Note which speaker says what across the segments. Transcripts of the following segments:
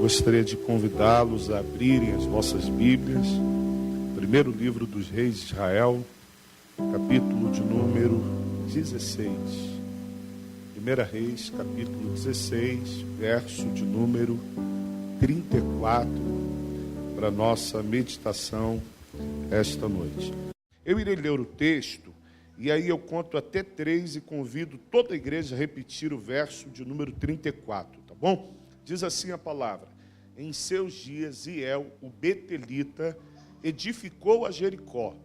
Speaker 1: Gostaria de convidá-los a abrirem as vossas Bíblias, primeiro livro dos reis de Israel, capítulo de número 16. 1 Reis, capítulo 16, verso de número 34, para nossa meditação esta noite. Eu irei ler o texto, e aí eu conto até 3 e convido toda a igreja a repetir o verso de número 34, tá bom? Diz assim a palavra: em seus dias, Hiel, o betelita, edificou a Jericó.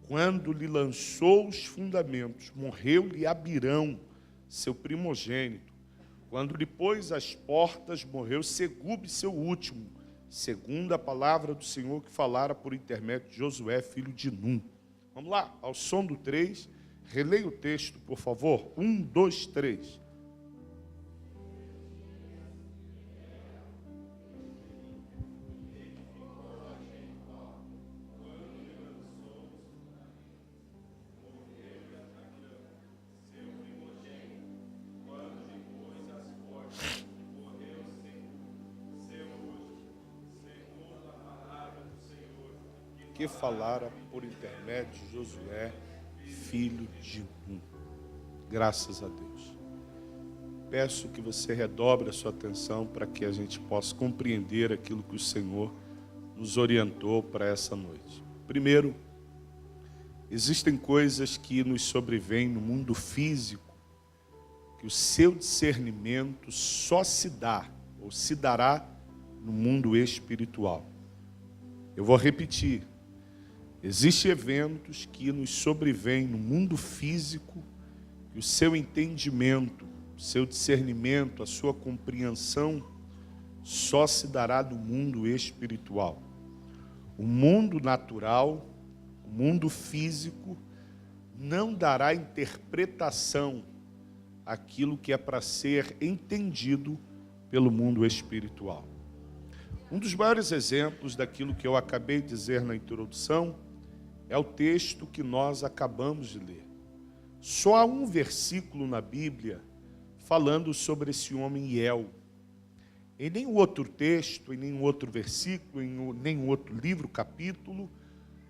Speaker 1: Quando lhe lançou os fundamentos, morreu-lhe Abirão, seu primogênito. Quando lhe pôs as portas, morreu Segube, seu último, segundo a palavra do Senhor que falara por intermédio de Josué, filho de Num. Vamos lá, ao som do 3, releia o texto, por favor. 1, 2, 3. Que falara por intermédio de Josué, filho de Num. Graças a Deus. Peço que você redobre a sua atenção para que a gente possa compreender aquilo que o Senhor nos orientou para essa noite. Primeiro, existem coisas que nos sobrevêm no mundo físico, que o seu discernimento só se dá, ou se dará, no mundo espiritual. Eu vou repetir. Existem eventos que nos sobrevêm no mundo físico, que o seu entendimento, o seu discernimento, a sua compreensão só se dará no mundo espiritual. O mundo natural, o mundo físico, não dará interpretação àquilo que é para ser entendido pelo mundo espiritual. Um dos maiores exemplos daquilo que eu acabei de dizer na introdução é o texto que nós acabamos de ler. Só há um versículo na Bíblia falando sobre esse homem Hiel. Em nenhum outro texto, em nenhum outro versículo, em nenhum outro livro, capítulo,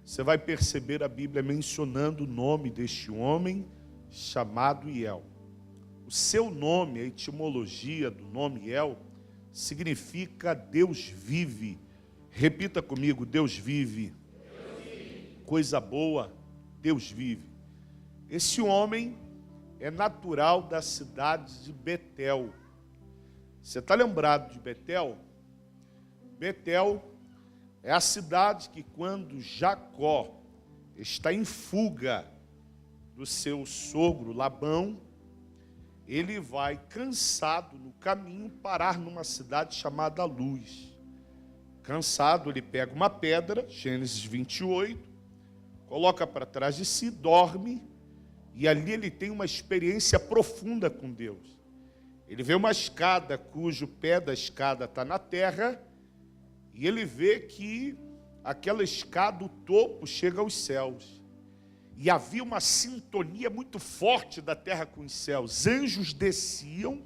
Speaker 1: você vai perceber a Bíblia mencionando o nome deste homem chamado Hiel. O seu nome, a etimologia do nome Hiel, significa Deus vive. Repita comigo: Deus vive. Coisa boa, Deus vive. Esse homem é natural da cidade de Betel. Você está lembrado de Betel? Betel é a cidade que, quando Jacó está em fuga do seu sogro Labão, ele vai, cansado no caminho, parar numa cidade chamada Luz. Cansado, ele pega uma pedra, Gênesis 28, coloca para trás de si, dorme, e ali ele tem uma experiência profunda com Deus. Ele vê uma escada cujo pé da escada está na terra, e ele vê que aquela escada, o topo, chega aos céus. E havia uma sintonia muito forte da terra com os céus. Anjos desciam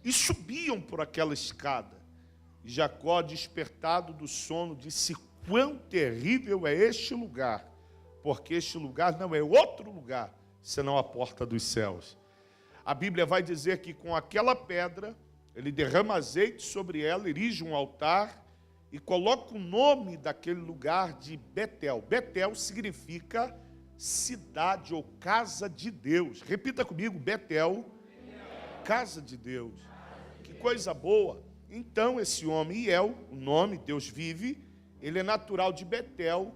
Speaker 1: e subiam por aquela escada. E Jacó, despertado do sono, disse: quão terrível é este lugar, porque este lugar não é outro lugar, senão a porta dos céus. A Bíblia vai dizer que com aquela pedra, ele derrama azeite sobre ela, erige um altar e coloca o nome daquele lugar de Betel. Betel significa cidade ou casa de Deus. Repita comigo: Betel, casa de Deus. Que coisa boa. Então esse homem Hiel, o nome Deus vive, ele é natural de Betel.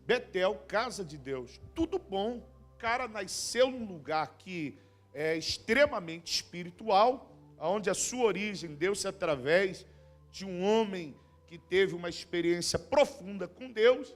Speaker 1: Betel, casa de Deus. Tudo bom. O cara nasceu num lugar que é extremamente espiritual, onde a sua origem deu-se através de um homem que teve uma experiência profunda com Deus.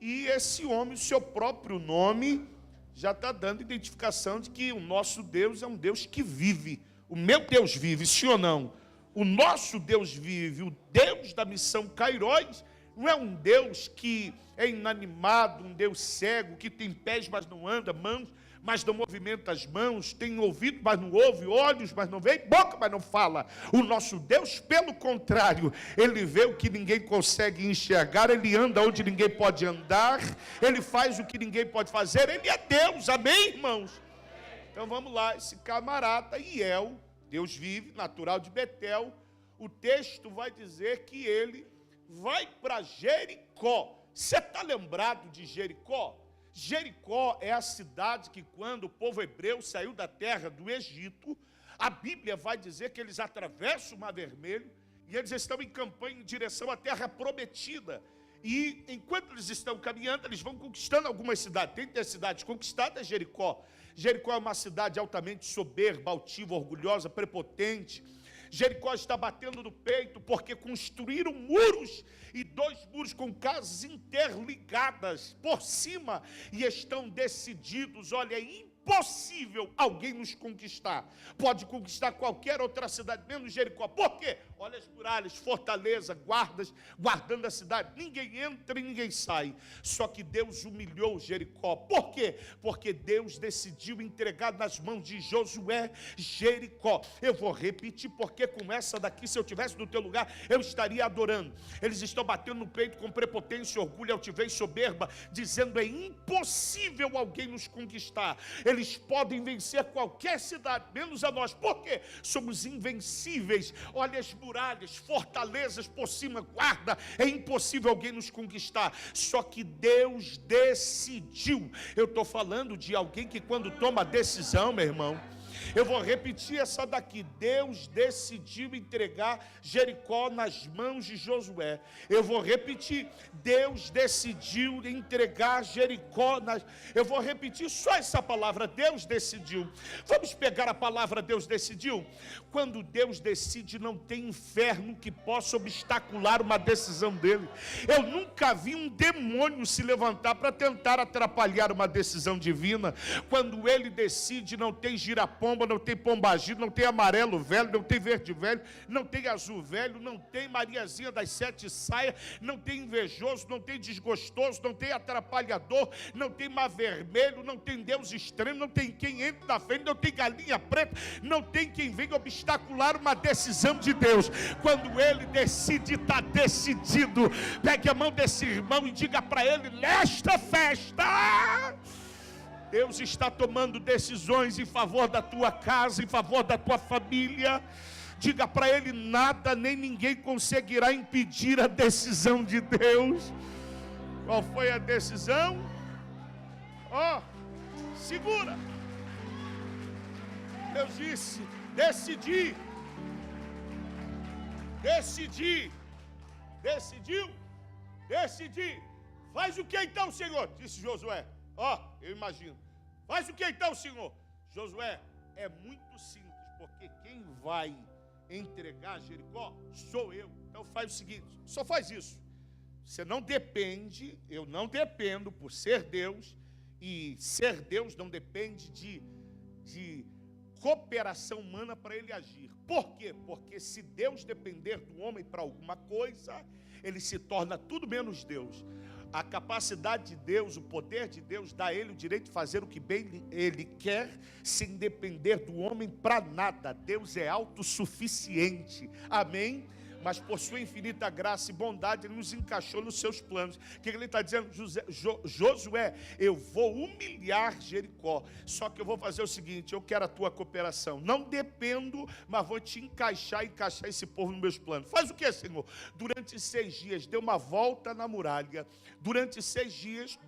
Speaker 1: E esse homem, o seu próprio nome, já está dando identificação de que o nosso Deus é um Deus que vive. O meu Deus vive, sim ou não? O nosso Deus vive. O Deus da missão Kairos não é um Deus que é inanimado, um Deus cego, que tem pés, mas não anda, mãos, mas não movimenta as mãos, tem ouvido, mas não ouve, olhos, mas não vê, boca, mas não fala. O nosso Deus, pelo contrário, Ele vê o que ninguém consegue enxergar, Ele anda onde ninguém pode andar, Ele faz o que ninguém pode fazer, Ele é Deus, amém, irmãos? Então vamos lá, esse camarada, Iel, Deus vive, natural de Betel, o texto vai dizer que ele vai para Jericó. Você está lembrado de Jericó? Jericó é a cidade que, quando o povo hebreu saiu da terra do Egito, a Bíblia vai dizer que eles atravessam o Mar Vermelho e eles estão em campanha em direção à terra prometida. E enquanto eles estão caminhando, eles vão conquistando algumas cidades. Tem cidades conquistadas, Jericó. Jericó é uma cidade altamente soberba, altiva, orgulhosa, prepotente. Jericó está batendo no peito porque construíram muros, e 2 muros com casas interligadas por cima, e estão decididos, olha, é impossível alguém nos conquistar. Pode conquistar qualquer outra cidade, menos Jericó. Por quê? Olha as muralhas, fortaleza, guardas, guardando a cidade. Ninguém entra e ninguém sai. Só que Deus humilhou Jericó. Por quê? Porque Deus decidiu entregar nas mãos de Josué Jericó. Eu vou repetir, porque com essa daqui, se eu estivesse no teu lugar, eu estaria adorando. Eles estão batendo no peito com prepotência, orgulho, altivez, soberba, dizendo: é impossível alguém nos conquistar. Eles podem vencer qualquer cidade, menos a nós. Por quê? Somos invencíveis. Olha as muralhas, fortalezas por cima, guarda. É impossível alguém nos conquistar. Só que Deus decidiu. Eu estou falando de alguém que, quando toma decisão, meu irmão, eu vou repetir essa daqui. Deus decidiu entregar Jericó nas mãos de Josué. Eu vou repetir. Deus decidiu entregar Jericó nas... Eu vou repetir só essa palavra. Deus decidiu. Vamos pegar a palavra Deus decidiu? Quando Deus decide, não tem inferno que possa obstacular uma decisão dele. Eu nunca vi um demônio se levantar para tentar atrapalhar uma decisão divina. Quando ele decide, não tem girapomba, não tem pombagira, não tem amarelo velho, não tem verde velho, não tem azul velho, não tem Mariazinha das 7 saias, não tem invejoso, não tem desgostoso, não tem atrapalhador, não tem mar vermelho, não tem Deus extremo, não tem quem entre na frente, não tem galinha preta, não tem quem venha obstacular uma decisão de Deus. Quando ele decide, está decidido. Pegue a mão desse irmão e diga para ele: nesta festa, Deus está tomando decisões em favor da tua casa, em favor da tua família. Diga para ele: nada nem ninguém conseguirá impedir a decisão de Deus. Qual foi a decisão? Segura. Deus disse: decidi. Decidi. Faz o que então, Senhor? Disse Josué. Eu imagino. Faz o que então, Senhor? Josué, é muito simples, porque quem vai entregar Jericó sou eu. Então faz o seguinte, só faz isso. Você não depende, eu não dependo por ser Deus, e ser Deus não depende de cooperação humana para ele agir. Por quê? Porque se Deus depender do homem para alguma coisa, ele se torna tudo menos Deus. A capacidade de Deus, o poder de Deus, dá a ele o direito de fazer o que bem ele quer, sem depender do homem para nada. Deus é autossuficiente. Amém? Mas por sua infinita graça e bondade, ele nos encaixou nos seus planos. O que ele está dizendo? Josué, eu vou humilhar Jericó, só que eu vou fazer o seguinte: eu quero a tua cooperação. Não dependo, mas vou te encaixar esse povo nos meus planos. Faz o que, Senhor? Durante 6 dias, dê uma volta na muralha. Durante 6 dias,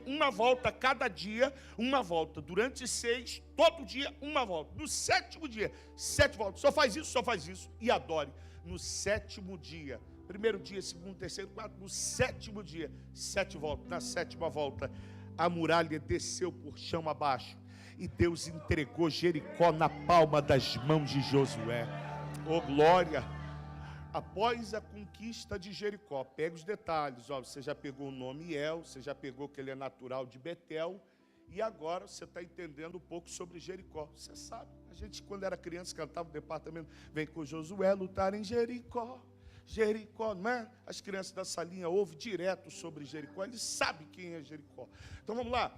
Speaker 1: uma volta cada dia, uma volta. Durante 6, todo dia, uma volta. No 7º dia, 7 voltas. Só faz isso e adore. No 7º dia, 1º dia, 2º, 3º, 4º, no 7º dia, 7 voltas. Na 7ª volta, a muralha desceu por chão abaixo, e Deus entregou Jericó na palma das mãos de Josué. Oh glória! Após a conquista de Jericó, pega os detalhes. Você já pegou o nome El, você já pegou que ele é natural de Betel, e agora você está entendendo um pouco sobre Jericó. Você sabe, a gente quando era criança cantava o departamento: vem com Josué lutar em Jericó. Jericó, não é? As crianças da salinha ouvem direto sobre Jericó, eles sabem quem é Jericó. Então vamos lá.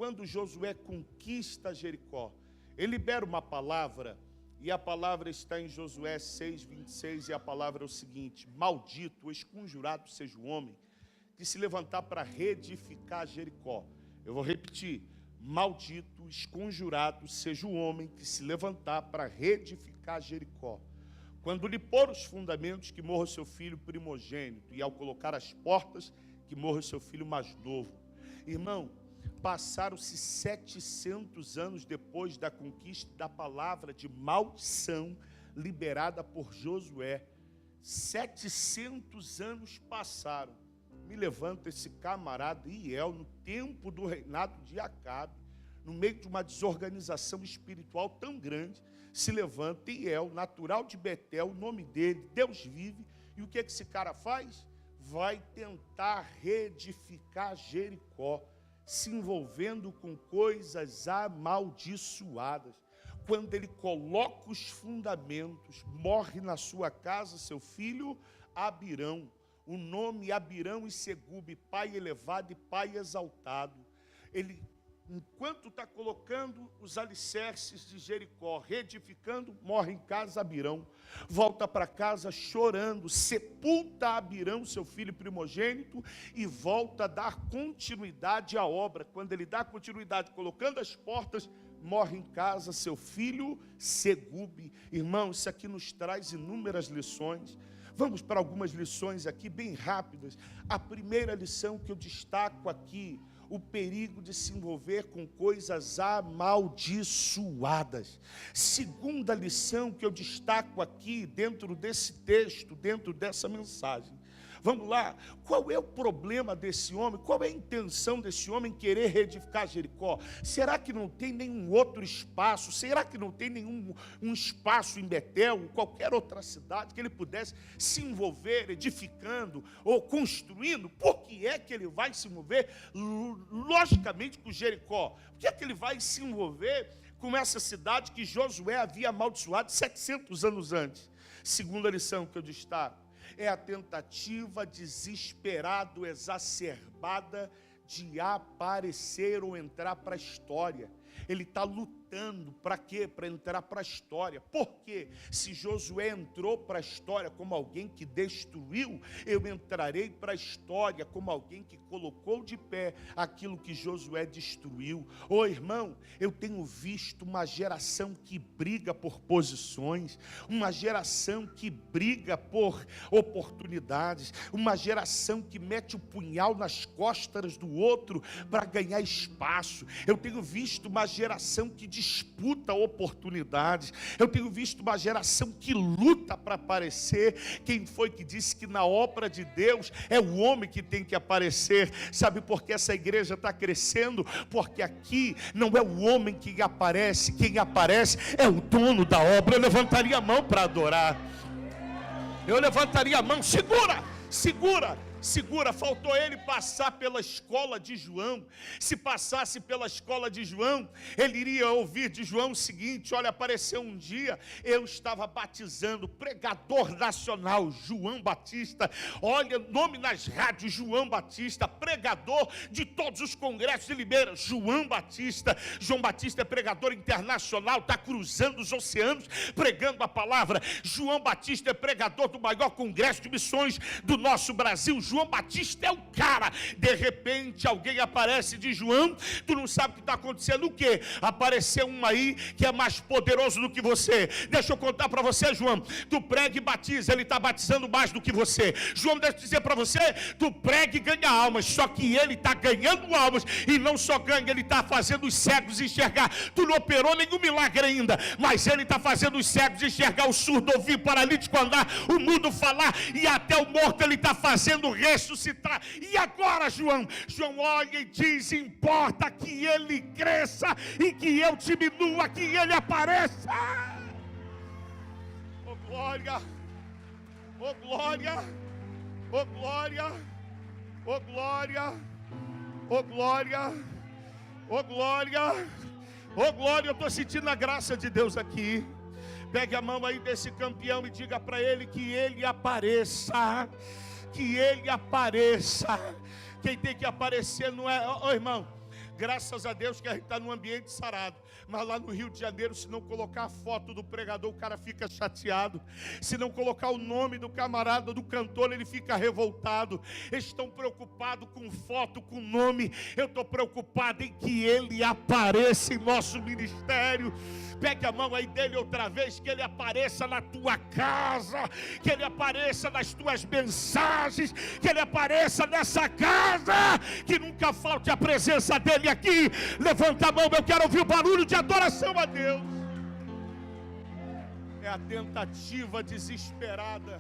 Speaker 1: quando Josué conquista Jericó, ele libera uma palavra, e a palavra está em Josué 6:26, e a palavra é o seguinte: maldito ou esconjurado seja o homem que se levantar para reedificar Jericó. Eu vou repetir: maldito, esconjurado seja o homem que se levantar para reedificar Jericó. Quando lhe pôr os fundamentos, que morra o seu filho primogênito, e ao colocar as portas, que morra o seu filho mais novo. Irmão, passaram-se 700 anos depois da conquista da palavra de maldição liberada por Josué. 700 anos passaram. Me levanta esse camarada Iel, no tempo do reinado de Acabe, no meio de uma desorganização espiritual tão grande, se levanta Iel, natural de Betel, o nome dele, Deus vive, e o que esse cara faz? Vai tentar reedificar Jericó, se envolvendo com coisas amaldiçoadas. Quando ele coloca os fundamentos, morre na sua casa seu filho Abirão. O nome Abirão e Segube, pai elevado e pai exaltado. Ele, enquanto está colocando os alicerces de Jericó, reedificando, morre em casa Abirão. Volta para casa chorando, sepulta Abirão, seu filho primogênito, e volta a dar continuidade à obra. Quando ele dá continuidade, colocando as portas, morre em casa seu filho Segube. Irmão, isso aqui nos traz inúmeras lições. Vamos para algumas lições aqui bem rápidas. A primeira lição que eu destaco aqui: o perigo de se envolver com coisas amaldiçoadas. Segunda lição que eu destaco aqui dentro desse texto, dentro dessa mensagem. Vamos lá, qual é o problema desse homem? Qual é a intenção desse homem querer reedificar Jericó? Será que não tem nenhum outro espaço? Será que não tem nenhum espaço em Betel, ou qualquer outra cidade, que ele pudesse se envolver edificando ou construindo? Por que é que ele vai se envolver, logicamente, com Jericó? Por que é que ele vai se envolver com essa cidade que Josué havia amaldiçoado 700 anos antes? Segunda lição que eu destaco é a tentativa desesperada, exacerbada de aparecer ou entrar para a história. Ele está lutando para quê? Para entrar para a história. Por quê? Se Josué entrou para a história como alguém que destruiu, eu entrarei para a história como alguém que colocou de pé aquilo que Josué destruiu. Ô irmão, eu tenho visto uma geração que briga por posições, uma geração que briga por oportunidades, uma geração que mete o punhal nas costas do outro para ganhar espaço. Eu tenho visto uma geração que disputa oportunidades. Eu tenho visto uma geração que luta para aparecer. Quem foi que disse que na obra de Deus é o homem que tem que aparecer? Sabe por que essa igreja está crescendo? Porque aqui não é o homem que aparece, quem aparece é o dono da obra. Eu levantaria a mão para adorar. Eu levantaria a mão. Segura, faltou ele passar pela escola de João. Se passasse pela escola de João, ele iria ouvir de João o seguinte: olha, apareceu um dia, eu estava batizando, pregador nacional, João Batista. Olha, nome nas rádios, João Batista, pregador de todos os congressos de Limeira, João Batista. João Batista é pregador internacional, está cruzando os oceanos, pregando a palavra. João Batista é pregador do maior congresso de missões do nosso Brasil. João Batista é o cara. De repente alguém aparece de João, tu não sabe o que está acontecendo. O que? Apareceu um aí que é mais poderoso do que você. Deixa eu contar para você, João, tu prega e batiza, ele está batizando mais do que você. João, deixa eu dizer para você, tu prega e ganha almas, só que ele está ganhando almas, e não só ganha, ele está fazendo os cegos enxergar. Tu não operou nenhum milagre ainda, mas ele está fazendo os cegos enxergar, o surdo ouvir, o paralítico andar, o mudo falar, e até o morto ele está fazendo ressuscitar. E agora, João olha e diz: importa que ele cresça e que eu diminua, que ele apareça. Oh glória, oh glória, oh glória, oh glória, oh glória, oh glória, oh glória. Eu estou sentindo a graça de Deus aqui. Pegue a mão aí desse campeão e diga para ele que ele apareça. Que ele apareça. Quem tem que aparecer não é, irmão, Graças a Deus que a gente está num ambiente sarado. Mas lá no Rio de Janeiro, se não colocar a foto do pregador, o cara fica chateado. Se não colocar o nome do camarada, do cantor, ele fica revoltado. Eles estão preocupados com foto, com nome. Eu estou preocupado em que ele apareça em nosso ministério. Pegue a mão aí dele outra vez, que ele apareça na tua casa, que ele apareça nas tuas mensagens, que ele apareça nessa casa, que nunca falte a presença dele aqui. Levanta a mão, eu quero ouvir o barulho de adoração a Deus. É a tentativa desesperada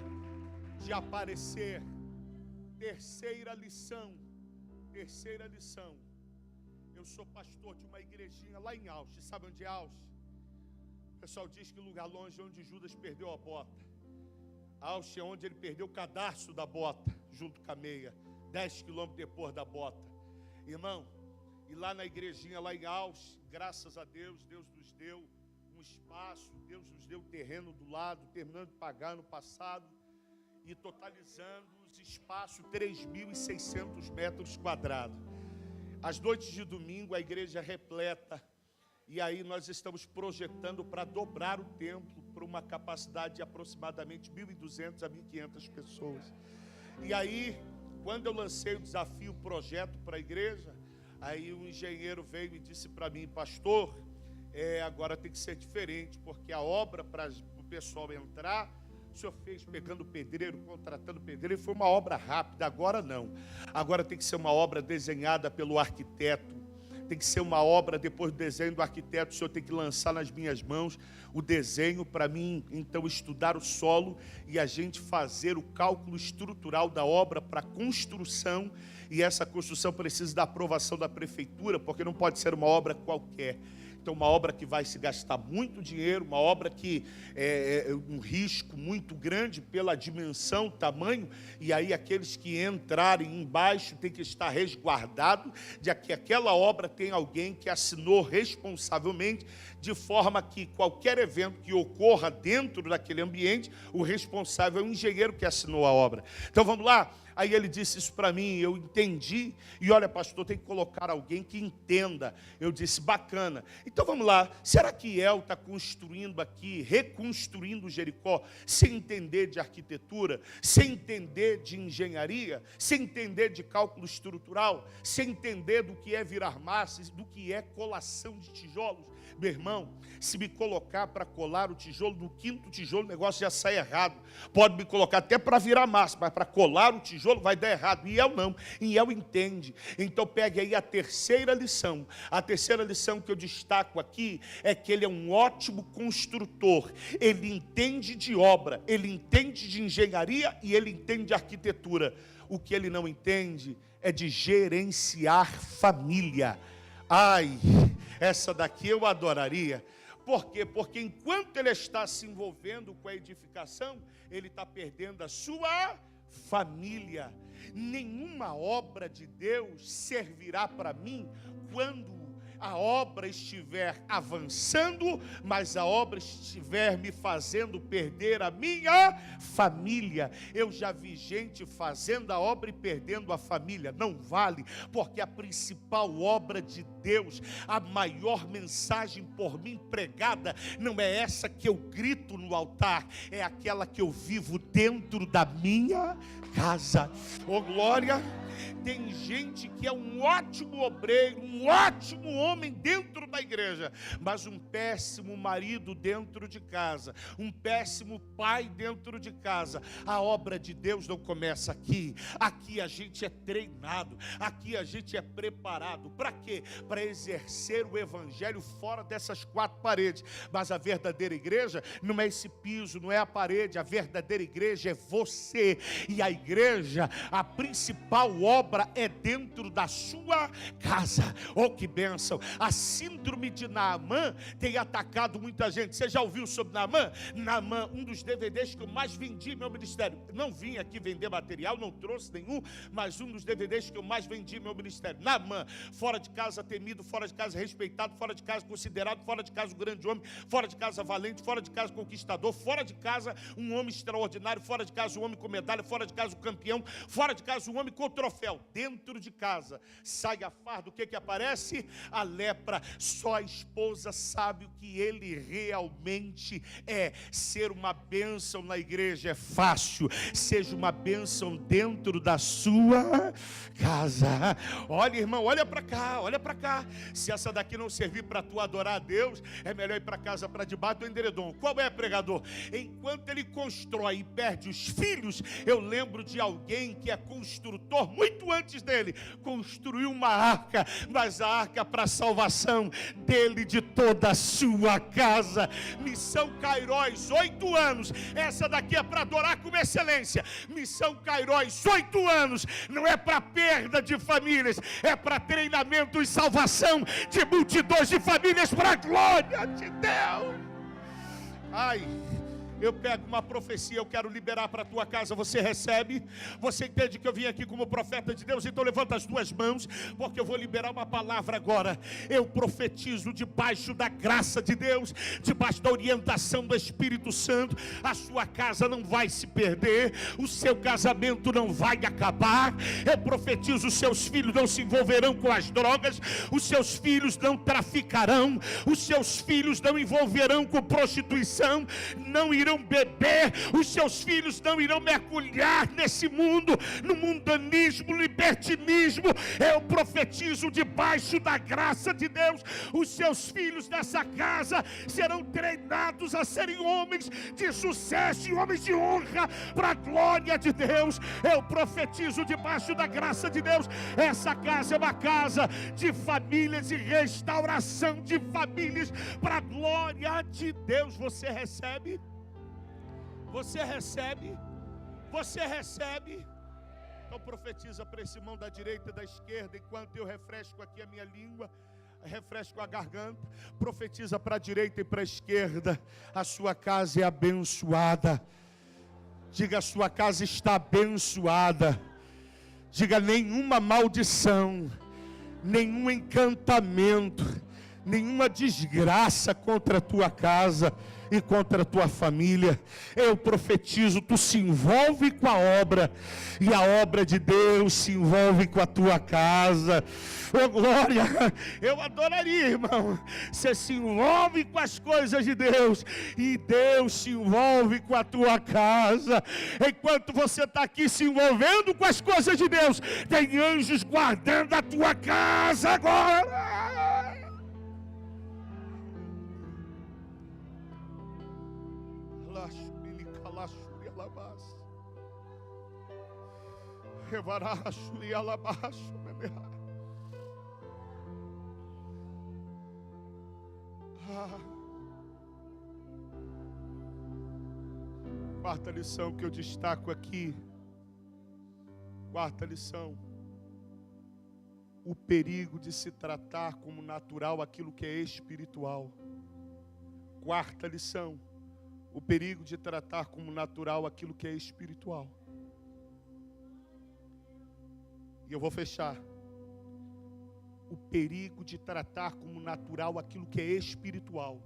Speaker 1: de aparecer. Terceira lição. Eu sou pastor de uma igrejinha lá em Auschwitz. Sabe onde é Auschwitz? O pessoal diz que o lugar longe onde Judas perdeu a bota. Auschwitz é onde ele perdeu o cadarço da bota, junto com a meia, 10 quilômetros depois da bota. Irmão, e lá na igrejinha, lá em Auschwitz, graças a Deus, Deus nos deu um espaço, Deus nos deu o terreno do lado, terminando de pagar no passado, e totalizando os espaços 3.600 metros quadrados. Às noites de domingo, a igreja é repleta. E aí nós estamos projetando para dobrar o templo para uma capacidade de aproximadamente 1.200 a 1.500 pessoas. E aí, quando eu lancei o desafio, o projeto para a igreja, aí um engenheiro veio e disse para mim: pastor, agora tem que ser diferente, porque a obra para o pessoal entrar, o senhor fez pegando pedreiro, contratando pedreiro, foi uma obra rápida, agora não. Agora tem que ser uma obra desenhada pelo arquiteto. Tem que ser uma obra, depois do desenho do arquiteto, o senhor tem que lançar nas minhas mãos o desenho para mim, então, estudar o solo e a gente fazer o cálculo estrutural da obra para construção, e essa construção precisa da aprovação da prefeitura, porque não pode ser uma obra qualquer. Então, uma obra que vai se gastar muito dinheiro, uma obra que é um risco muito grande pela dimensão, tamanho, e aí aqueles que entrarem embaixo têm que estar resguardados de que aquela obra tem alguém que assinou responsavelmente, de forma que qualquer evento que ocorra dentro daquele ambiente, o responsável é o engenheiro que assinou a obra. Então, vamos lá? Aí ele disse isso para mim, eu entendi, e olha, pastor, tem que colocar alguém que entenda. Eu disse: bacana. Então vamos lá, será que El está construindo aqui, reconstruindo Jericó, sem entender de arquitetura, sem entender de engenharia, sem entender de cálculo estrutural, sem entender do que é virar massa, do que é colação de tijolos? Meu irmão, se me colocar para colar o tijolo, no quinto tijolo o negócio já sai errado. Pode me colocar até para virar massa, mas para colar o tijolo vai dar errado. E El não, e El entende. Então pegue aí a terceira lição. A terceira lição que eu destaco aqui é que ele é um ótimo construtor. Ele entende de obra, ele entende de engenharia e ele entende de arquitetura. O que ele não entende é de gerenciar família. Ai, essa daqui eu adoraria. Por quê? Porque enquanto ele está se envolvendo com a edificação, ele está perdendo a sua família. Nenhuma obra de Deus servirá para mim quando a obra estiver avançando, mas a obra estiver me fazendo perder a minha família. Eu já vi gente fazendo a obra e perdendo a família. Não vale, porque a principal obra de Deus, a maior mensagem por mim pregada, não é essa que eu grito no altar, é aquela que eu vivo dentro da minha casa. Oh glória! Tem gente que é um ótimo obreiro, um ótimo homem dentro da igreja, mas um péssimo marido dentro de casa, um péssimo pai dentro de casa. A obra de Deus não começa aqui. Aqui a gente é treinado, aqui a gente é preparado. Para quê? Para exercer o evangelho fora dessas quatro paredes. Mas a verdadeira igreja não é esse piso, não é a parede. A verdadeira igreja é você. E a igreja, a principal obra é dentro da sua casa. Oh, que bênção! A síndrome de Naamã tem atacado muita gente. Você já ouviu sobre Naamã? Naamã, um dos DVDs que eu mais vendi no meu ministério. Não vim aqui vender material, não trouxe nenhum, mas um dos DVDs que eu mais vendi no meu ministério. Naamã, fora de casa temido, fora de casa respeitado, fora de casa considerado, fora de casa um grande homem, fora de casa valente, fora de casa conquistador, fora de casa um homem extraordinário, fora de casa um homem com medalha, fora de casa um campeão, fora de casa um homem com troféu. troféu. Dentro de casa, sai a farda, o que aparece? A lepra. Só a esposa sabe o que ele realmente é. Ser uma bênção na igreja é fácil. Seja uma bênção dentro da sua casa. Olha, irmão, olha para cá, olha para cá. Se essa daqui não servir para tu adorar a Deus, é melhor ir para casa, para debaixo do edredom. Qual é, pregador? Enquanto ele constrói e perde os filhos, eu lembro de alguém que é construtor, muito antes dele, construiu uma arca, mas a arca para a salvação dele, de toda a sua casa. Missão Cairós, 8 anos, essa daqui é para adorar com excelência. Missão Cairós, 8 anos, não é para perda de famílias, é para treinamento e salvação de multidões de famílias, para a glória de Deus. Ai, eu pego uma profecia, eu quero liberar para a tua casa, você recebe? Você entende que eu vim aqui como profeta de Deus? Então levanta as duas mãos, porque eu vou liberar uma palavra agora. Eu profetizo debaixo da graça de Deus, debaixo da orientação do Espírito Santo. A sua casa não vai se perder, o seu casamento não vai acabar. Eu profetizo, os seus filhos não se envolverão com as drogas, os seus filhos não traficarão, os seus filhos não envolverão com prostituição, não irão beber, os seus filhos não irão mergulhar nesse mundo, no mundanismo, libertinismo. Eu profetizo debaixo da graça de Deus, os seus filhos dessa casa serão treinados a serem homens de sucesso e homens de honra, para a glória de Deus. Eu profetizo debaixo da graça de Deus, essa casa é uma casa de famílias e restauração de famílias, para a glória de Deus. Você recebe? Você recebe? Você recebe? Então profetiza para esse irmão da direita e da esquerda, enquanto eu refresco aqui a minha língua, refresco a garganta. Profetiza para a direita e para a esquerda: a sua casa é abençoada. Diga: a sua casa está abençoada. Diga: nenhuma maldição, nenhum encantamento, nenhuma desgraça contra a tua casa e contra a tua família. Eu profetizo, tu se envolve com a obra, e a obra de Deus se envolve com a tua casa. Oh glória, eu adoraria, irmão. Você se envolve com as coisas de Deus, e Deus se envolve com a tua casa. Enquanto você está aqui se envolvendo com as coisas de Deus, tem anjos guardando a tua casa agora. Quarta lição que eu destaco aqui. Quarta lição: o perigo de se tratar como natural aquilo que é espiritual. Quarta lição: o perigo de tratar como natural aquilo que é espiritual. E eu vou fechar. O perigo de tratar como natural aquilo que é espiritual.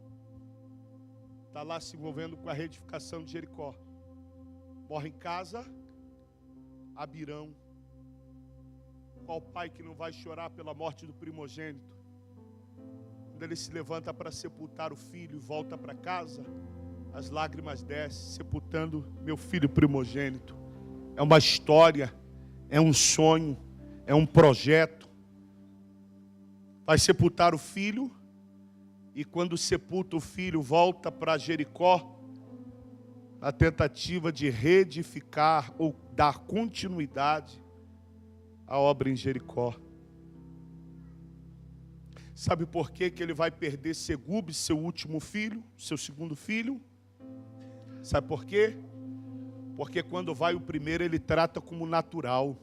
Speaker 1: Está lá se envolvendo com a reedificação de Jericó. Morre em casa, Abirão. Qual pai que não vai chorar pela morte do primogênito? Quando ele se levanta para sepultar o filho e volta para casa, as lágrimas descem, sepultando meu filho primogênito. É uma história, é um sonho, é um projeto. Vai sepultar o filho, e quando sepulta o filho, volta para Jericó, na tentativa de reedificar ou dar continuidade à obra em Jericó. Sabe por que ele vai perder Segube, seu último filho, seu segundo filho? Sabe por quê? Porque quando vai o primeiro, ele trata como natural.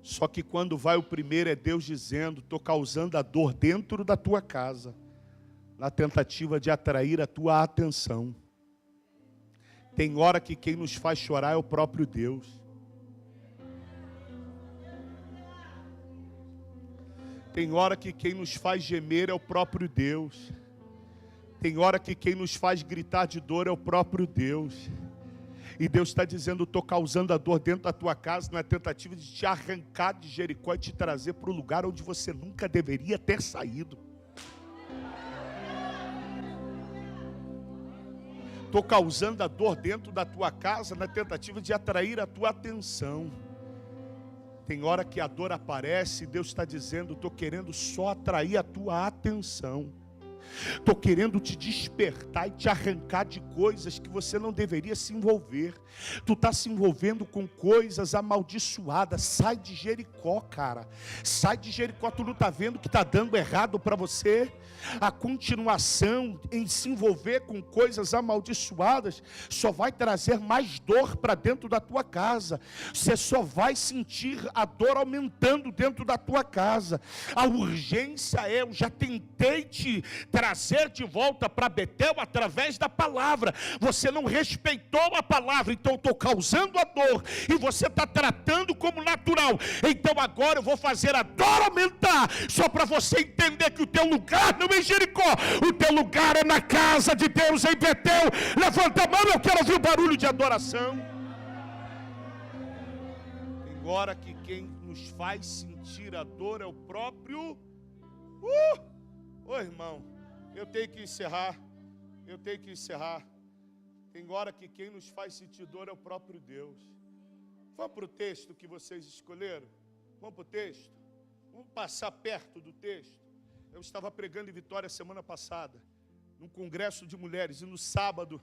Speaker 1: Só que quando vai o primeiro, é Deus dizendo: estou causando a dor dentro da tua casa, na tentativa de atrair a tua atenção. Tem hora que quem nos faz chorar é o próprio Deus. Tem hora que quem nos faz gemer é o próprio Deus. Tem hora que quem nos faz gritar de dor é o próprio Deus. E Deus está dizendo, estou causando a dor dentro da tua casa, na tentativa de te arrancar de Jericó e te trazer para o lugar onde você nunca deveria ter saído. Estou causando a dor dentro da tua casa na tentativa de atrair a tua atenção. Tem hora que a dor aparece e Deus está dizendo, estou querendo só atrair a tua atenção. Estou querendo te despertar e te arrancar de coisas que você não deveria se envolver. Tu está se envolvendo com coisas amaldiçoadas. Sai de Jericó, cara. Sai de Jericó. Tu não está vendo que está dando errado para você? A continuação em se envolver com coisas amaldiçoadas só vai trazer mais dor para dentro da tua casa. Você só vai sentir a dor aumentando dentro da tua casa. A urgência é, eu já tentei te trazer de volta para Betel através da palavra. Você não respeitou a palavra, então eu estou causando a dor e você está tratando como natural. Então agora eu vou fazer a dor aumentar, só para você entender que o teu lugar não é em Jericó, o teu lugar é na casa de Deus em Betel. Levanta a mão, eu quero ouvir o barulho de adoração. Tem hora que quem nos faz sentir a dor é o próprio irmão, eu tenho que encerrar. Tem hora que quem nos faz sentir dor é o próprio Deus. Vamos para o texto que vocês escolheram? Vamos para o texto? Vamos passar perto do texto. Eu estava pregando em Vitória semana passada, num congresso de mulheres, e no sábado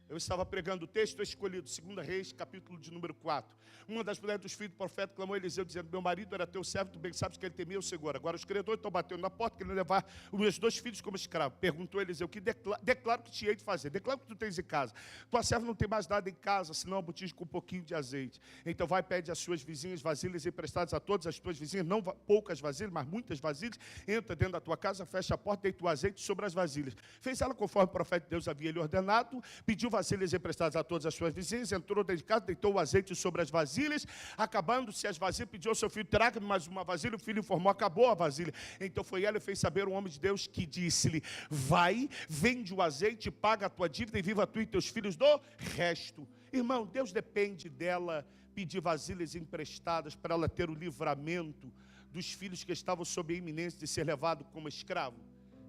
Speaker 1: eu estava pregando o texto escolhido, 2 Reis, capítulo de número 4. Uma das mulheres dos filhos do profeta clamou a Eliseu, dizendo, meu marido era teu servo, tu bem sabes que ele temia o Senhor. Agora os credores estão batendo na porta, querendo levar os meus 2 filhos como escravo. Perguntou a Eliseu, que declaro que te hei de fazer? Declaro que tu tens em casa. Tua serva não tem mais nada em casa, senão um botija com um pouquinho de azeite. Então vai, pede às suas vizinhas vasilhas emprestadas a todas as tuas vizinhas, não poucas vasilhas, mas muitas vasilhas. Entra dentro da tua casa, fecha a porta, deita o azeite sobre as vasilhas. Fez ela conforme o profeta de Deus havia lhe ordenado, pediu vasilhas emprestadas a todas as suas vizinhas, entrou dentro de casa, deitou o azeite sobre as vasilhas, acabando-se as vasilhas, pediu ao seu filho, traga-me mais uma vasilha, o filho informou, acabou a vasilha. Então foi ela e fez saber um homem de Deus que disse-lhe, vai, vende o azeite, paga a tua dívida e viva tu e teus filhos do resto. Irmão, Deus depende dela pedir vasilhas emprestadas para ela ter o livramento dos filhos que estavam sob a iminência de ser levado como escravo.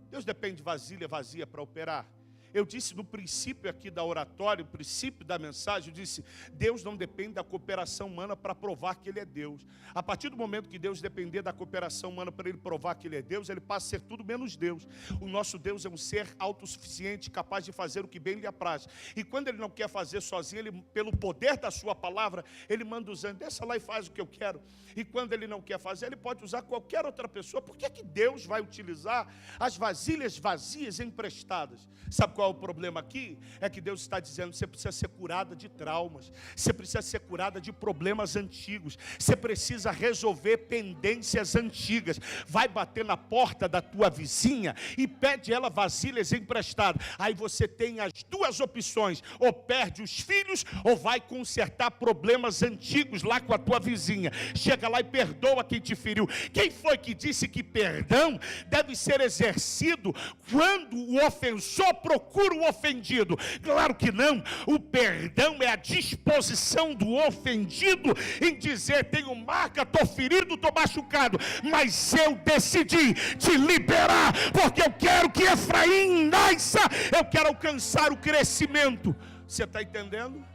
Speaker 1: Deus depende de vasilha vazia para operar. Eu disse no princípio aqui da oratória, no princípio da mensagem, eu disse, Deus não depende da cooperação humana para provar que Ele é Deus. A partir do momento que Deus depender da cooperação humana para Ele provar que Ele é Deus, Ele passa a ser tudo menos Deus. O nosso Deus é um ser autossuficiente, capaz de fazer o que bem lhe apraz. E quando Ele não quer fazer sozinho, Ele, pelo poder da sua palavra, Ele manda os anjos, desça lá e faz o que eu quero. E quando Ele não quer fazer, Ele pode usar qualquer outra pessoa. Por que Deus vai utilizar as vasilhas vazias emprestadas? Sabe qual é o problema aqui? É que Deus está dizendo, você precisa ser curada de traumas, você precisa ser curada de problemas antigos, você precisa resolver pendências antigas. Vai bater na porta da tua vizinha e pede ela vasilhas emprestadas. Aí você tem as 2 opções, ou perde os filhos, ou vai consertar problemas antigos lá com a tua vizinha. Chega lá e perdoa quem te feriu. Quem foi que disse que perdão deve ser exercido quando o ofensor procura o ofendido? Claro que não. O perdão é a disposição do ofendido em dizer, tenho marca, estou ferido, estou machucado, mas eu decidi te liberar, porque eu quero que Efraim nasça, eu quero alcançar o crescimento. Você está entendendo?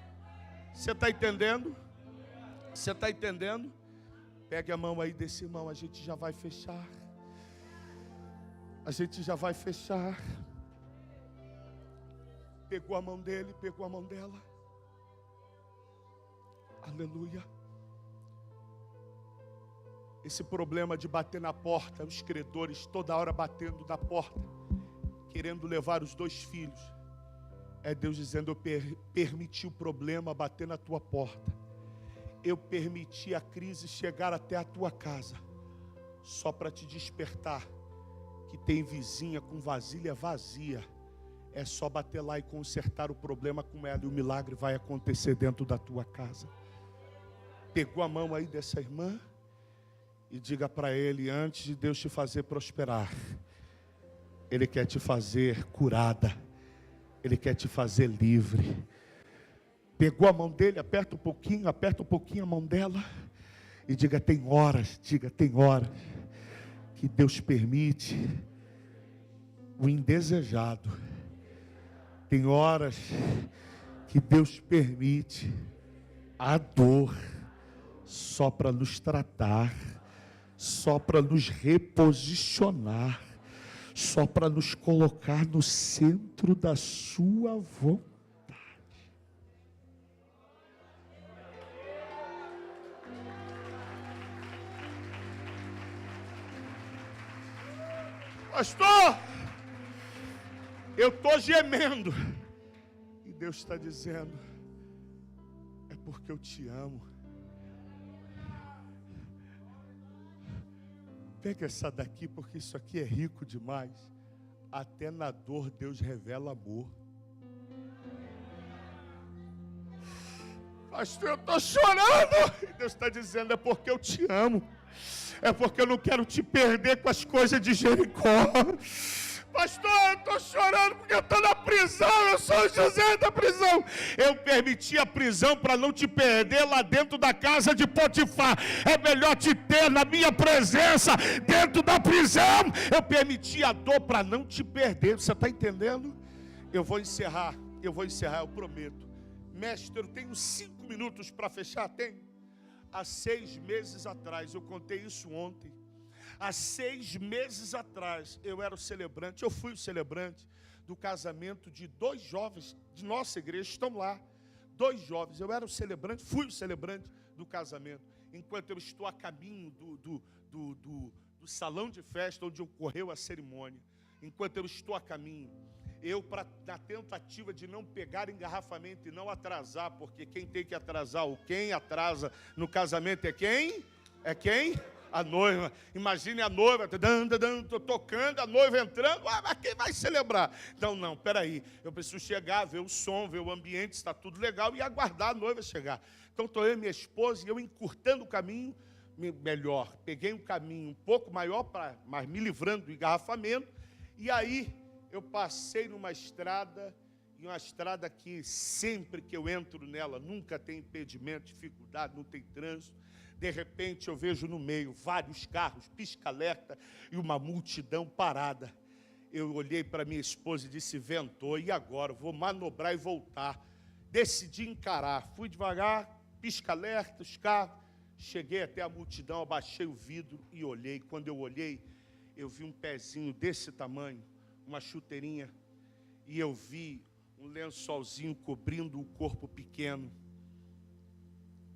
Speaker 1: Você está entendendo? Você está entendendo? Pegue a mão aí desse irmão, a gente já vai fechar. A gente já vai fechar. Pegou a mão dele, pegou a mão dela. Aleluia. Esse problema de bater na porta, os credores toda hora batendo na porta, querendo levar os 2 filhos. É Deus dizendo, eu permiti o problema bater na tua porta. Eu permiti a crise chegar até a tua casa, só para te despertar, que tem vizinha com vasilha vazia. É só bater lá e consertar o problema com ela, e o milagre vai acontecer dentro da tua casa. Pegou a mão aí dessa irmã e diga para ele, antes de Deus te fazer prosperar, Ele quer te fazer curada, Ele quer te fazer livre. Pegou a mão dele, aperta um pouquinho a mão dela. E diga, tem horas que Deus permite o indesejado. Tem horas que Deus permite a dor só para nos tratar, só para nos reposicionar, só para nos colocar no centro da sua vontade. Pastor, eu estou gemendo. E Deus está dizendo, é porque eu te amo. Pega essa daqui, porque isso aqui é rico demais. Até na dor Deus revela amor. Pastor, eu estou chorando. E Deus está dizendo, é porque eu te amo. É porque eu não quero te perder com as coisas de Jericó. Pastor, eu estou chorando porque eu estou na prisão, eu sou o José da prisão. Eu permiti a prisão para não te perder lá dentro da casa de Potifar. É melhor te ter na minha presença dentro da prisão. Eu permiti a dor para não te perder. Você está entendendo? Eu vou encerrar, eu prometo. Mestre, eu tenho 5 minutos para fechar, tem? Há 6 meses atrás, eu contei isso ontem. Há 6 meses atrás, eu fui o celebrante do casamento de 2 jovens de nossa igreja, estão lá. 2 jovens, fui o celebrante do casamento. Enquanto eu estou a caminho do salão de festa onde ocorreu a cerimônia, enquanto eu estou a caminho, na tentativa de não pegar engarrafamento e não atrasar, porque quem tem que atrasar, ou quem atrasa no casamento é quem? É quem? A noiva. Imagine a noiva, tocando, a noiva entrando, mas quem vai celebrar? Então, não, peraí, eu preciso chegar, ver o som, ver o ambiente, está tudo legal, e aguardar a noiva chegar. Então, estou eu e minha esposa, e eu encurtando o caminho, melhor, peguei um caminho um pouco maior, mas me livrando do engarrafamento, e aí, eu passei numa estrada, e uma estrada que sempre que eu entro nela, nunca tem impedimento, dificuldade, não tem trânsito. De repente eu vejo no meio vários carros, pisca-alerta e uma multidão parada. Eu olhei para minha esposa e disse, ventou, e agora? Vou manobrar e voltar. Decidi encarar, fui devagar, pisca-alerta, os carros. Cheguei até a multidão, abaixei o vidro e olhei. Quando eu olhei, eu vi um pezinho desse tamanho, uma chuteirinha, e eu vi um lençolzinho cobrindo o corpo pequeno.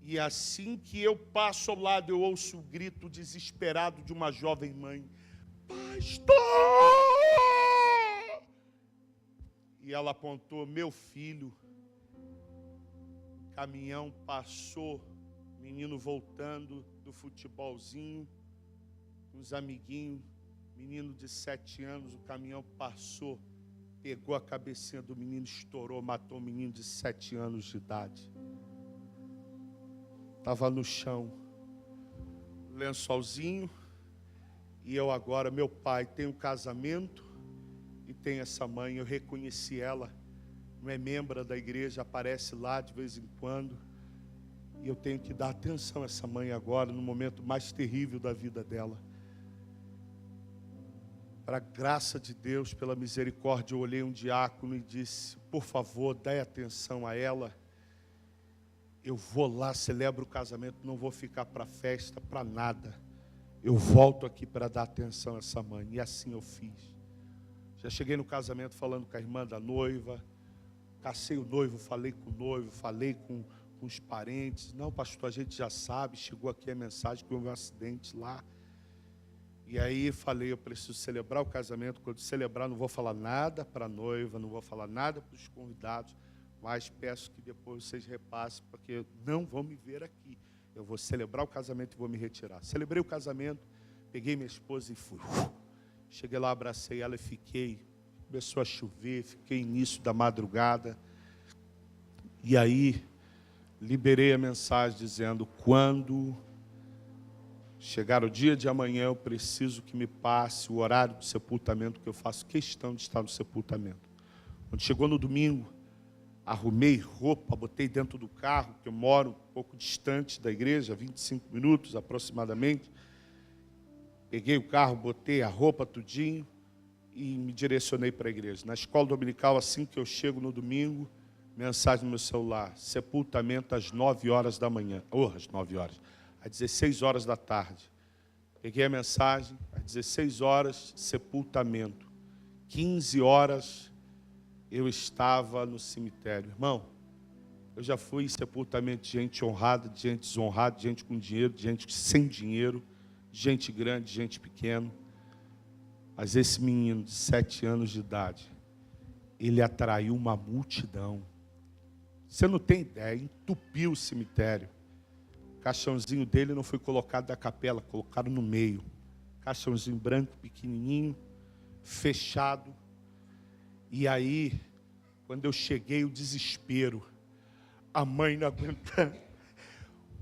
Speaker 1: E assim que eu passo ao lado, eu ouço o grito desesperado de uma jovem mãe, pastor! E ela apontou, meu filho. O caminhão passou, menino voltando do futebolzinho, com os amiguinhos. Menino de 7 anos, o caminhão passou, pegou a cabecinha do menino, estourou, matou um menino de 7 anos de idade. Estava no chão, lençolzinho, e eu agora, meu pai, tem um casamento e tem essa mãe, eu reconheci ela, não é membro da igreja, aparece lá de vez em quando, e eu tenho que dar atenção a essa mãe agora, no momento mais terrível da vida dela. Para a graça de Deus, pela misericórdia, eu olhei um diácono e disse, por favor, dê atenção a ela. Eu vou lá, celebro o casamento, não vou ficar para festa, para nada. Eu volto aqui para dar atenção a essa mãe. E assim eu fiz. Já cheguei no casamento falando com a irmã da noiva, cacei o noivo, falei com o noivo, falei com os parentes. Não, pastor, a gente já sabe, chegou aqui a mensagem que houve um acidente lá. E aí falei, eu preciso celebrar o casamento. Quando celebrar, não vou falar nada para a noiva, não vou falar nada para os convidados, mas peço que depois vocês repassem, porque não vão me ver aqui. Eu vou celebrar o casamento e vou me retirar. Celebrei o casamento, peguei minha esposa e fui. Cheguei lá, abracei ela e fiquei. Começou a chover, fiquei início da madrugada. E aí, liberei a mensagem dizendo, quando chegar o dia de amanhã, eu preciso que me passe o horário do sepultamento, que eu faço questão de estar no sepultamento. Quando chegou no domingo, arrumei roupa, botei dentro do carro, que eu moro um pouco distante da igreja, 25 minutos aproximadamente. Peguei o carro, botei a roupa, tudinho, e me direcionei para a igreja. Na escola dominical, assim que eu chego no domingo, mensagem no meu celular: sepultamento às 9 horas da manhã, às 9 horas, às 16 horas da tarde. Peguei a mensagem, às 16 horas, sepultamento. 15 horas, eu estava no cemitério. Irmão, eu já fui em sepultamento de gente honrada, de gente desonrada, de gente com dinheiro, de gente sem dinheiro, de gente grande, de gente pequena. Mas esse menino de 7 anos de idade, ele atraiu uma multidão. Você não tem ideia, entupiu o cemitério. O caixãozinho dele não foi colocado na capela, colocaram no meio. Caixãozinho branco, pequenininho, fechado. E aí, quando eu cheguei, o desespero. A mãe não aguentando.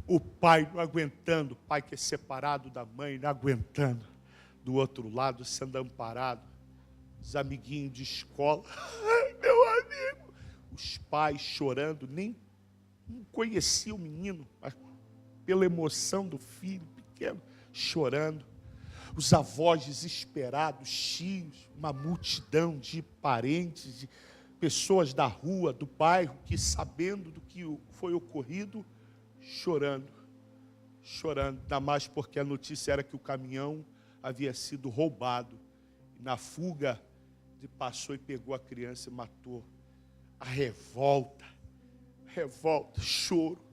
Speaker 1: O pai não aguentando. O pai que é separado da mãe não aguentando. Do outro lado, sendo amparado. Os amiguinhos de escola. Ai, meu amigo. Os pais chorando. Nem conhecia o menino. Mas pela emoção do filho pequeno. Chorando. Os avós desesperados, cheios, uma multidão de parentes, de pessoas da rua, do bairro, que sabendo do que foi ocorrido, chorando, ainda mais porque a notícia era que o caminhão havia sido roubado. E na fuga, ele passou e pegou a criança e matou. A revolta, choro,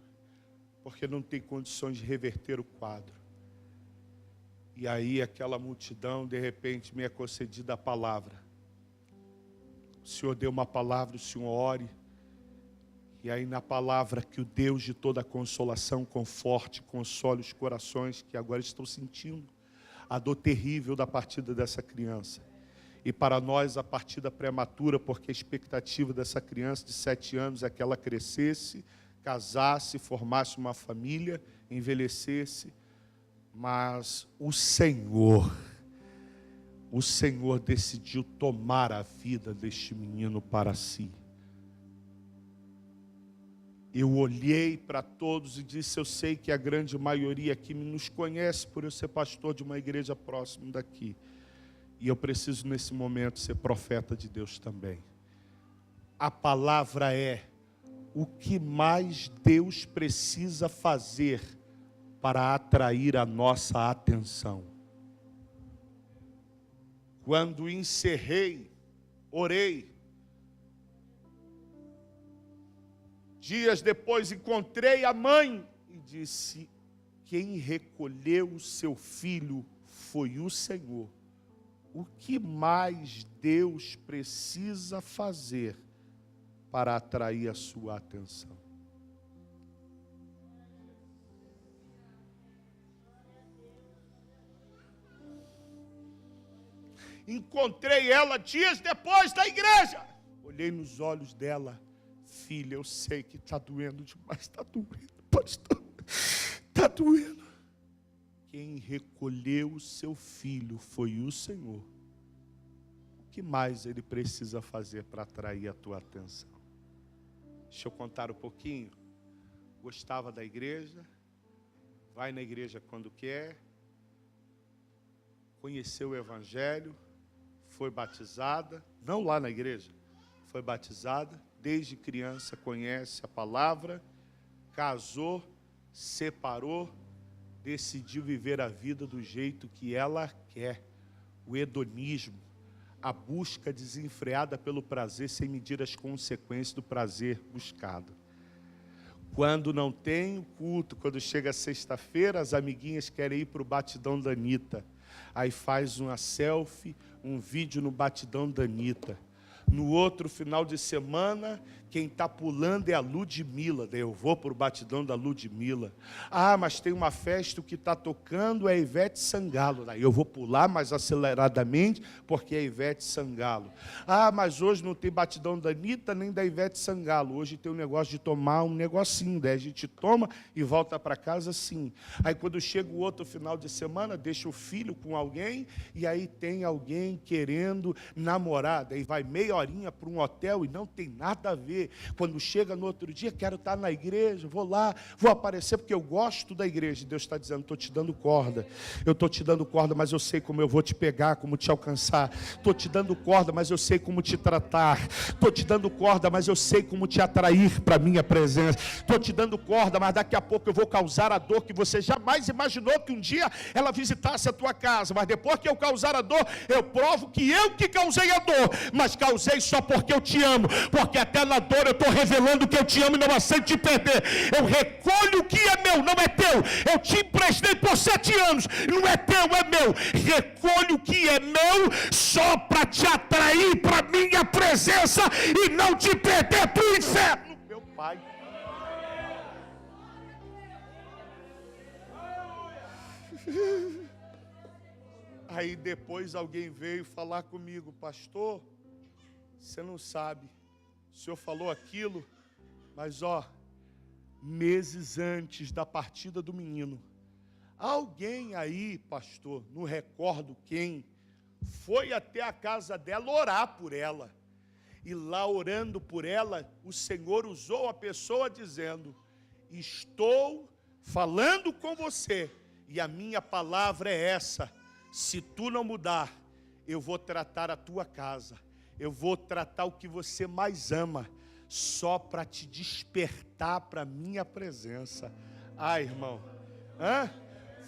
Speaker 1: porque não tem condições de reverter o quadro. E aí aquela multidão, de repente, me é concedida a palavra. O Senhor deu uma palavra, o Senhor ore. E aí na palavra que o Deus de toda consolação conforte, console os corações que agora estão sentindo a dor terrível da partida dessa criança. E para nós a partida prematura, porque a expectativa dessa criança de 7 anos é que ela crescesse, casasse, formasse uma família, envelhecesse. Mas o Senhor decidiu tomar a vida deste menino para si. Eu olhei para todos e disse: eu sei que a grande maioria aqui nos conhece por eu ser pastor de uma igreja próxima daqui. E eu preciso nesse momento ser profeta de Deus também. A palavra é: o que mais Deus precisa fazer para atrair a nossa atenção? Quando encerrei, orei. Dias depois encontrei a mãe e disse: quem recolheu o seu filho foi o Senhor. O que mais Deus precisa fazer para atrair a sua atenção? Encontrei ela dias depois da igreja. Olhei nos olhos dela: filha, eu sei que está doendo demais, está doendo, pastor, está doendo. Quem recolheu o seu filho foi o Senhor. O que mais ele precisa fazer para atrair a tua atenção? Deixa eu contar um pouquinho. Gostava da igreja, vai na igreja quando quer, conheceu o Evangelho, foi batizada, não lá na igreja, foi batizada, desde criança conhece a palavra, casou, separou, decidiu viver a vida do jeito que ela quer. O hedonismo, a busca desenfreada pelo prazer sem medir as consequências do prazer buscado. Quando não tem o culto, quando chega sexta-feira, as amiguinhas querem ir para o batidão da Anitta. Aí faz uma selfie, um vídeo no batidão da Anitta. No outro final de semana, quem está pulando é a Ludmilla. Daí eu vou para o batidão da Ludmilla. Ah, mas tem uma festa que está tocando é a Ivete Sangalo. Daí eu vou pular mais aceleradamente, porque é a Ivete Sangalo. Ah, mas hoje não tem batidão da Anitta nem da Ivete Sangalo. Hoje tem um negócio de tomar um negocinho. Daí a gente toma e volta para casa assim. Aí quando chega o outro final de semana, deixa o filho com alguém, e aí tem alguém querendo namorar. Daí vai meia meia horinha para um hotel e não tem nada a ver. Quando chega no outro dia, quero estar na igreja, vou lá, vou aparecer porque eu gosto da igreja. Deus está dizendo, estou te dando corda. Eu estou te dando corda, mas eu sei como eu vou te pegar, como te alcançar. Estou te dando corda, mas eu sei como te tratar. Estou te dando corda, mas eu sei como te atrair para a minha presença. Estou te dando corda, mas daqui a pouco eu vou causar a dor que você jamais imaginou que um dia ela visitasse a tua casa. Mas depois que eu causar a dor, eu provo que eu que causei a dor, mas causei só porque eu te amo, porque até na dor eu estou revelando que eu te amo e não aceito te perder. Eu recolho o que é meu, não é teu. Eu te emprestei por 7 anos, não é teu, é meu. Recolho o que é meu só para te atrair para a minha presença e não te perder para o inferno. Meu Pai. Aí depois alguém veio falar comigo, pastor, você não sabe, o senhor falou aquilo, mas meses antes da partida do menino, alguém aí, pastor, não recordo quem, foi até a casa dela orar por ela, e lá orando por ela, o Senhor usou a pessoa dizendo, estou falando com você, e a minha palavra é essa, se tu não mudar, eu vou tratar a tua casa, eu vou tratar o que você mais ama, só para te despertar para a minha presença. Irmão,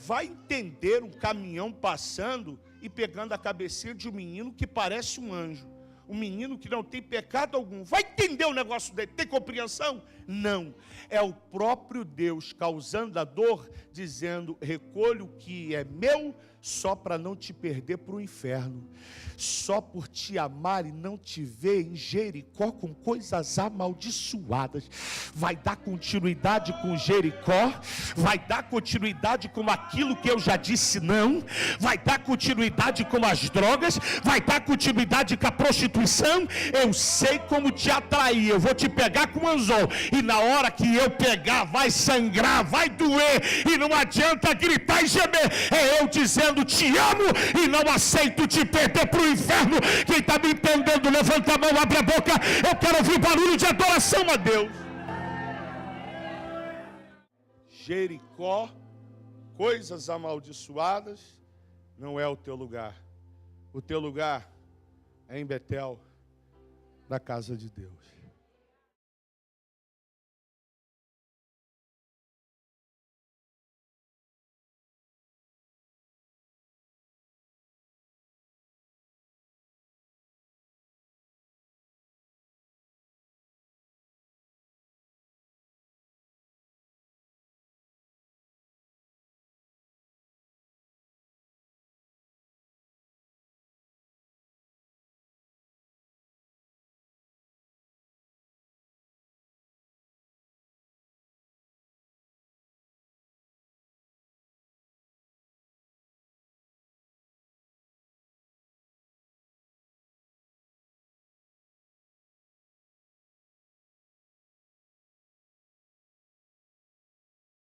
Speaker 1: vai entender um caminhão passando e pegando a cabecinha de um menino que parece um anjo, um menino que não tem pecado algum, vai entender o negócio dele, tem compreensão? Não, é o próprio Deus causando a dor, dizendo, recolho o que é meu, só para não te perder para o inferno, só por te amar e não te ver em Jericó com coisas amaldiçoadas, vai dar continuidade com Jericó, vai dar continuidade com aquilo que eu já disse não, vai dar continuidade com as drogas, vai dar continuidade com a prostituição, eu sei como te atrair, eu vou te pegar com anzol, e na hora que eu pegar, vai sangrar, vai doer, e não adianta gritar e gemer, é eu dizendo, te amo, e não aceito te perder para o inferno. Quem está me entendendo, levanta a mão, abre a boca, eu quero ouvir barulho de adoração a Deus. Jericó, coisas amaldiçoadas, não é o teu lugar. O teu lugar é em Betel, na casa de Deus.